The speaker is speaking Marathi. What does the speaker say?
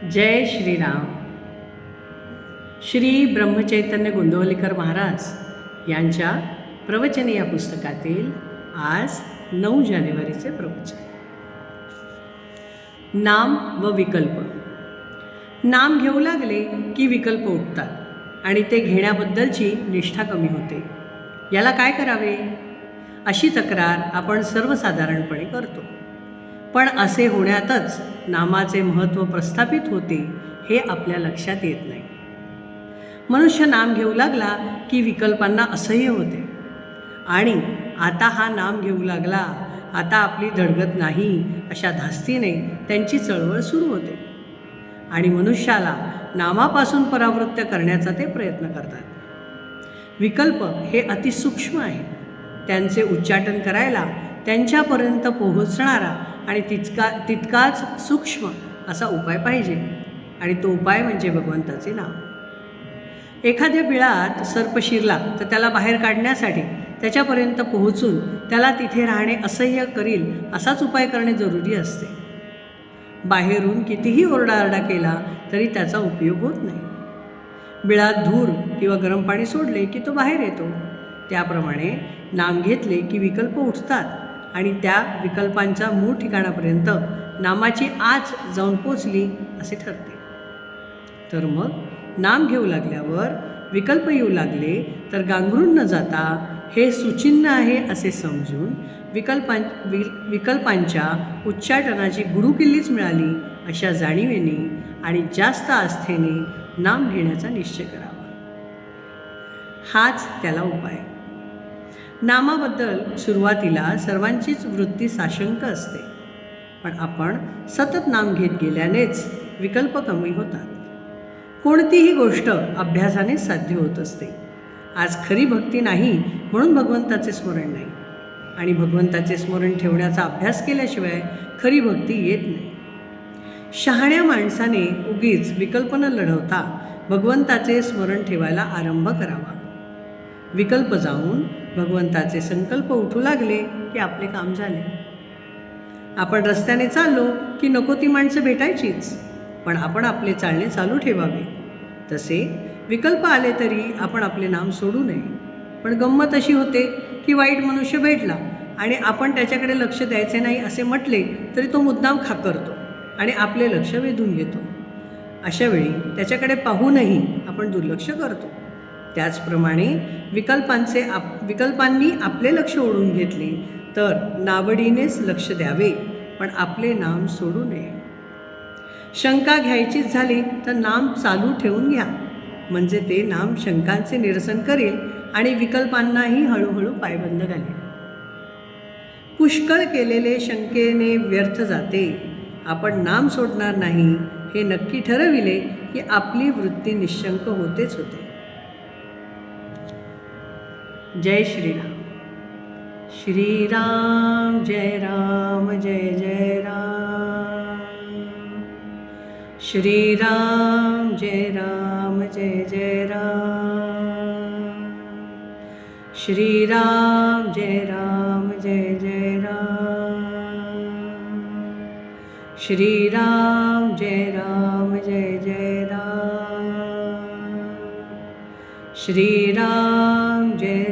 जय श्रीराम. श्री ब्रह्मचैतन्य गोंदवलेकर महाराज यांच्या प्रवचन या पुस्तकातील आज 9 जानेवारीचे प्रवचन. नाम व विकल्प. नाम घेऊ लागले की विकल्प उठतात आणि ते घेण्याबद्दलची निष्ठा कमी होते. याला काय करावे अशी तक्रार आपण सर्वसाधारणपणे करतो. पण असे होण्यातच नामाचे महत्त्व प्रस्थापित होते हे आपल्या लक्षात येत नाही. मनुष्य नाम घेऊ लागला की विकल्पांना असह्य होते आणि आता हा नाम घेऊ लागला, आता आपली धडगत नाही अशा धास्तीने त्यांची चळवळ सुरू होते आणि मनुष्याला नामापासून परावृत्त करण्याचा ते प्रयत्न करतात. विकल्प हे अतिसूक्ष्म आहे. त्यांचे उच्चाटन करायला त्यांच्यापर्यंत पोहोचणारा आणि तितकाच सूक्ष्म असा उपाय पाहिजे आणि तो उपाय म्हणजे भगवंताचे नाव. एखाद्या बिळात सर्प शिरला तर त्याला बाहेर काढण्यासाठी त्याच्यापर्यंत पोहोचून त्याला तिथे राहणे असह्य करील असाच उपाय करणे जरुरी असते. बाहेरून कितीही ओरडाआरडा केला तरी त्याचा उपयोग होत नाही. बिळात धूर किंवा गरम पाणी सोडले की तो बाहेर येतो. त्याप्रमाणे नाम घेतले की विकल्प उठतात आणि त्या विकल्पांच्या मूळ ठिकाणापर्यंत नामाची आच जाऊन पोचली असे ठरते. तर मग नाम घेऊ लागल्यावर विकल्प येऊ लागले तर गांगरून न जाता हे सुचिन्ह आहे असे समजून विकल्पांच्या उच्चाटनाची गुरुकिल्लीच मिळाली अशा जाणीवेने आणि जास्त आस्थेने नाम घेण्याचा निश्चय करावा. हाच त्याला उपाय. नामाबद्दल सुरुवातीला सर्वांचीच वृत्ती साशंक असते, पण आपण सतत नाम घेत गेल्यानेच विकल्प कमी होतात. कोणतीही गोष्ट अभ्यासानेच साध्य होत असते. आज खरी भक्ती नाही म्हणून भगवंताचे स्मरण नाही आणि भगवंताचे स्मरण ठेवण्याचा अभ्यास केल्याशिवाय खरी भक्ती येत नाही. शहाण्या माणसाने उगीच विकल्प न लढवता भगवंताचे स्मरण ठेवायला आरंभ करावा. विकल्प जाऊन भगवंताचे संकल्प उठू लागले की आपले काम झाले. आपण रस्त्याने चाललो की नको ती माणसं भेटायचीच, पण आपण आपले चालणे चालू ठेवावे. तसे विकल्प आले तरी आपण आपले नाम सोडू नये. पण गंमत अशी होते की वाईट मनुष्य भेटला आणि आपण त्याच्याकडे लक्ष द्यायचे नाही असे म्हटले तरी तो मुद्दाम खाकरतो आणि आपले लक्ष वेधून घेतो. अशावेळी त्याच्याकडे पाहूनही आपण दुर्लक्ष करतो. त्याचप्रमाणे विकल्पांनी आपले लक्ष ओढून घेतले तर नावडीनेच लक्ष द्यावे, पण आपले नाम सोडू नये. शंका घ्यायचीच झाली तर नाम चालू ठेवून घ्या, म्हणजे ते नाम शंकांचे निरसन करेल आणि विकल्पांनाही हळूहळू पायबंद घालेल. पुष्कळ केलेले शंकेने व्यर्थ जाते. आपण नाम सोडणार नाही हे नक्की ठरविले की आपली वृत्ती निशंक होतेच होते. जय श्रीराम. श्रीराम जय राम जय जय राम. श्रीराम जय राम जय जय राम. श्रीराम जय राम जय जय राम. श्रीराम जय राम जय जय राम. श्रीराम जय